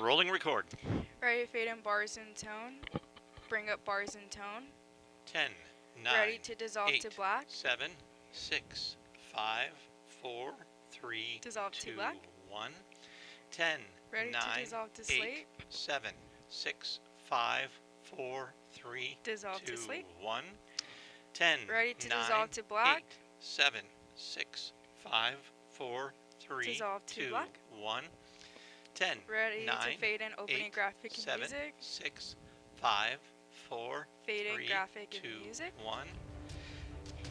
Rolling record. Ready to fade in bars and tone. Bring up bars and tone. 10, 9, Ready to dissolve 8, to black. 7, 6, 5, 4, 3, Dissolve 2, to black. 1. 10, Ready 9, to dissolve to 8, slate. 7, 6, 5, 4, 3, Dissolve 2, to slate. 1. 10, Ready to 9, dissolve to black. 8, 7, 6, 5, 4, 3, Dissolve to 2, black. 1. 10, Ready 9, to fade in opening 8, graphic and 7, music. 6, 5, 4, Fade in 3, graphic 2, and music. 1.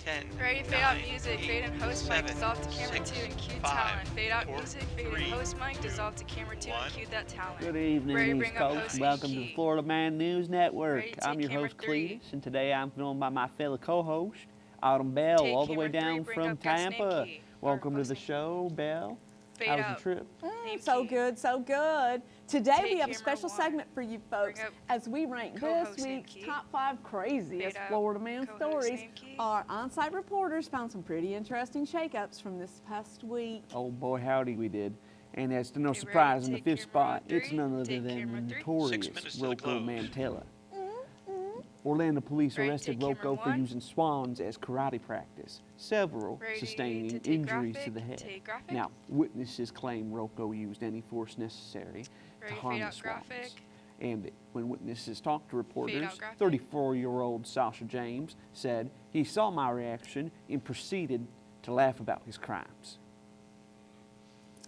10, Ready to fade 9, out music. 8, Fade in host mic. 7, Dissolve to camera 6, 2 and cue 5, talent. Fade out 4, music. Fade 3, in host mic. 2, Dissolve to camera 2 and 1. cue that talent. Good Ready to evening, bring East up Coast. host Welcome to HG. the Florida Man News Network. Ready to I'm take your camera host, 3. Cletus, and today I'm filmed by my fellow co-host, Autumn Bell, Take all the way camera 3, down bring from up guest name Tampa. key. Welcome to Host the name key. show, Bell. Fade How was out. the trip? Name So key. good, so good. Today Take we have a camera special 1. segment for you folks Bring up as we rank this co-host name week's key. top 5 craziest Fade out Florida man co-host stories. name key. Our on-site reporters found some pretty interesting shakeups from this past week. Oh boy, howdy we did. And as to no Okay, surprise, in ready? the Take fifth camera spot, it's 3. none other Take than camera the 3. 6 notorious minutes to the Rocco close. Mantella. Orlando police Ready, arrested take Rocco camera for 1. using swans as karate practice, several Ready sustaining to take injuries to graphic? the head. Take graphic. Now, witnesses claim Rocco used any force necessary Ready, to harm fade the out swans. graphic. And when witnesses talked to reporters, graphic. 34-year-old Sasha James said he saw my reaction and proceeded to laugh about his crimes.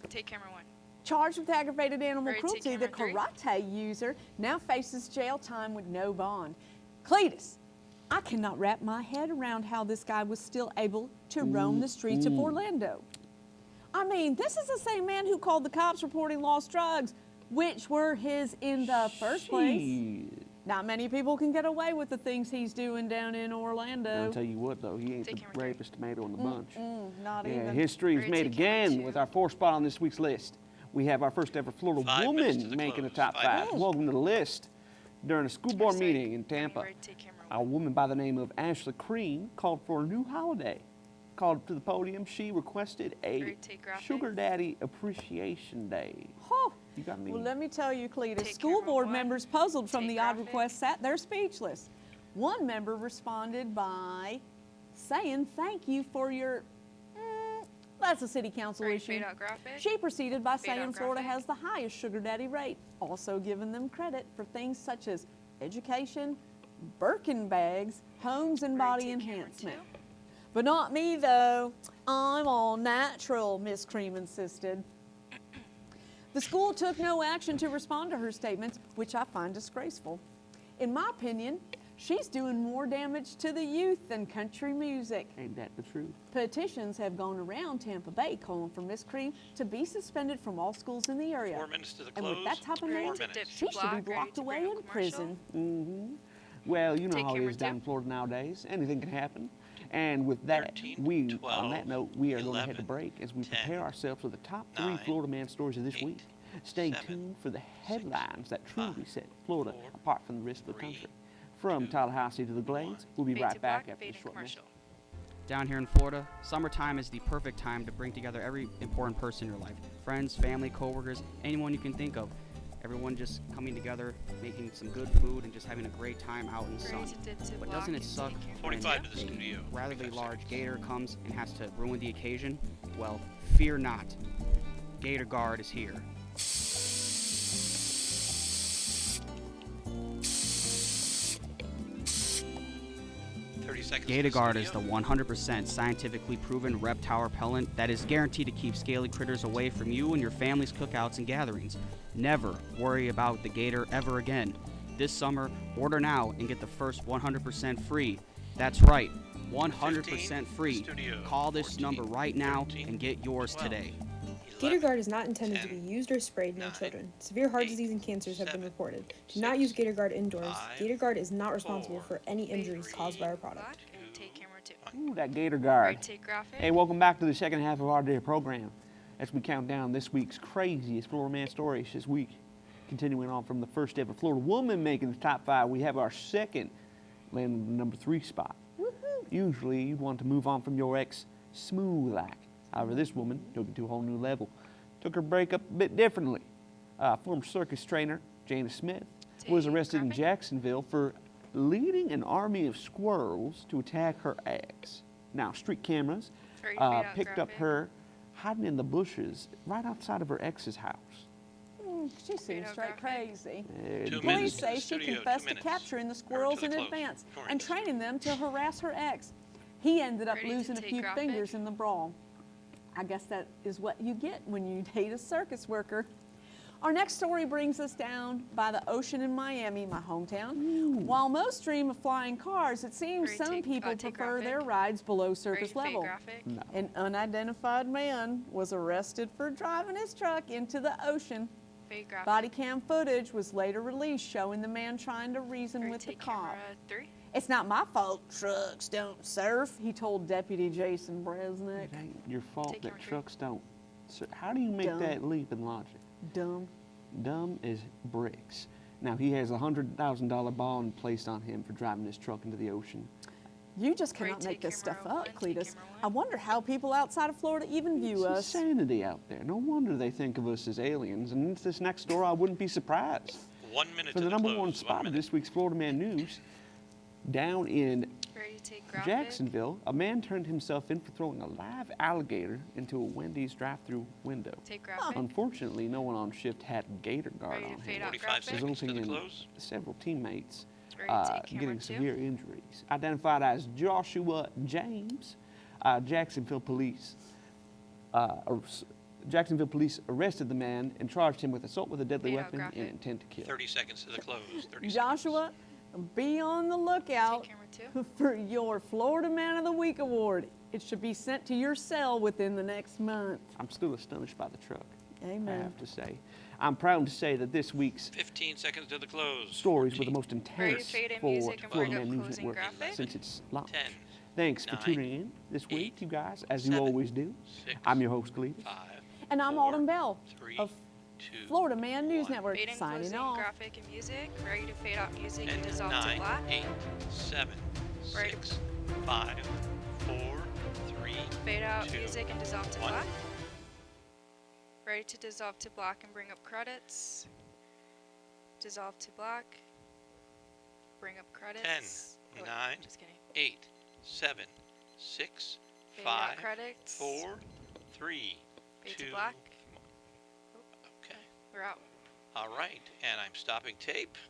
Take camera 1. Charged with aggravated animal Ready, take cruelty, the camera 3. karate user now faces jail time with no bond. Cletus, I cannot wrap my head around how this guy was still able to roam the streets of Orlando. I mean, this is the same man who called the cops reporting lost drugs, which were his in the first place. Shit. Not many people can get away with the things he's doing down in Orlando. I'll tell you what, though, he ain't Take the camera 3. rapist tomato in the bunch. Not Yeah, even. history is Ready, made take camera again 2. with our fourth spot on this week's list. We have our first ever Florida 5 minutes to woman the making the close. top 5 5. minutes. Welcome to the list. During a school board Sorry, meeting in Tampa, Ready, take camera a 1. woman by the name of Ashley Crean called for a new holiday. Called to the podium, she requested a Ready, take graphic. Sugar Daddy Appreciation Day. Oh, You got me? well, let me tell you, Cletus, Take school camera board 1. members puzzled from Take the odd graphic. request sat there speechless. One member responded by saying thank you for your, that's a city council Ready, issue. fade out graphic. She proceeded by Fade saying out Florida graphic. has the highest sugar daddy rate, also giving them credit for things such as education, Birkin bags, homes, and Ready, body take camera enhancement. 2. But not me, though. I'm all natural, Miss Cream insisted. The school took no action to respond to her statements, which I find disgraceful. In my opinion, she's doing more damage to the youth than country music. Ain't that the truth? Petitions have gone around Tampa Bay calling for Miss Cream to be suspended from all schools in the area. 4 minutes to the And close. with that type of Ready name, to dip minutes. she to should be black. Ready locked to away bring up in commercial. prison. Well, you know Take how it camera is down 2. in Florida nowadays. Anything can happen. And with that, 13, on that 12, note, we are going to head to 11, break as we 10, prepare ourselves for the top 3 9, Florida man stories of this 8, week. Stay 7, tuned for the headlines that truly 5, set Florida 4, apart from the rest of the 3, country. From 2, Tallahassee to the Glades, we'll be Fade right to back black, after fade this in short message. commercial. Down here in Florida, summertime is the perfect time to bring together every important person in your life. Friends, family, coworkers, anyone you can think of. Everyone just coming together, making some good food, and just having a great time out in the sun. Ready to dip to But black. doesn't it and suck take camera when 45 to the a studio. rather 45 large seconds. gator comes and has to ruin the occasion? Well, fear not. Gator Guard is here. 30 seconds. Gator to the Guard is the studio. 100% scientifically proven reptile repellent that is guaranteed to keep scaly critters away from you and your family's cookouts and gatherings. Never worry about the gator ever again. This summer, order now and get the first 100% free. That's right, 100% free. Studio. Call this 14, number right now 13, and get yours 12, today. 11, Gator Guard is not intended to be 10, used or sprayed near 9, children. Severe heart 8, disease and cancers have been 7, reported. Do not 6, use Gator Guard indoors. 5, Gator Guard is not responsible 4, for any injuries 3, caused by our product. Black and take camera 2. Ooh, that Gator Guard. Ready, take graphic. Hey, welcome back to the second half of our day program as we count down this week's craziest Florida man stories this week. Continuing on from the first ever Florida woman making the top 5, we have our second landing on the number 3 spot. Usually you'd want to move on from your ex smooth like. However, this woman took it to a whole new level. Took her breakup a bit differently. Former circus trainer Jana Smith was Take arrested in graphic. Jacksonville for leading an army of squirrels to attack her ex. Now, street cameras Ready to fade out picked up graphic. her hiding in the bushes right outside of her ex's house. She seems straight graphic. crazy. 2 Police minutes to say the she studio, 2 confessed to minutes. capturing the Or to squirrels the in close. advance Or and the- training them to harass her ex. He ended up Ready to losing a take few graphic? fingers in the brawl. I guess that is what you get when you date a circus worker. Our next story brings us down by the ocean in Miami, my hometown. While most dream of flying cars, it seems Ready, some take- people take prefer graphic? their rides below Ready surface to fade level. graphic. An unidentified man was arrested for driving his truck into the ocean. Fade graphic. Body cam footage was later released showing the man trying to reason Ready, with the take cop. camera 3. It's not my fault trucks don't surf, he told Deputy Jason Bresnick. It ain't your fault Take that camera three. trucks don't. So how do you make Dumb. that leap in logic? Dumb. Dumb as bricks. Now, he has a $100,000 bond placed on him for driving his truck into the ocean. You just Ready, cannot make take this stuff camera up, one, take Cletus. camera I one. wonder how people outside of Florida even view It's us. insanity out there. No wonder they think of us as aliens. And into this next story, I wouldn't be surprised. 1 minute For to the number close. one 1 spot of minute. this week's Florida Man News, down in Ready to take graphic. Jacksonville, a man turned himself in for throwing a live alligator into a Wendy's drive-through window. Take graphic. Unfortunately, no one on shift had a gator guard Ready to on fade him, out 45 graphic. seconds to resulting the in close. several teammates Ready to take camera getting 2. severe injuries. Identified as Joshua James, Jacksonville police arrested the man and charged him with assault with a deadly Fade out weapon and graphic. intent to kill. 30 seconds to the close. 30 Joshua, be on the lookout Take camera 2. for your Florida Man of the Week award. It should be sent to your cell within the next month. I'm still astonished by the truck, I Amen. have to say. I'm proud to say that this week's 15 seconds to the close. stories were the 14, most intense fade in for music and Florida bring up Man News closing Network graphic. since its launch. 10, Thanks for 9, tuning in this week, 8, you guys, as you 7, always do. 6, I'm your host, Cletus. 5, And I'm 4, Alden Bell 3, of 2, Florida Man News 1. Network Fade in signing closing off. graphic and music. Ready to fade out music and And dissolve 9, to black. 8, 7, Ready. 6, 5, 4, 3, Fade out 2, music and dissolve to 1. black. Ready to dissolve to black and bring up credits. Dissolve to black. Bring up credits. 10, Oh, 9, just kidding. 8, 7, 6, Fade out 5, credits. 4, 3, Fade 2. to black. Okay. We're out. All right. And I'm stopping tape.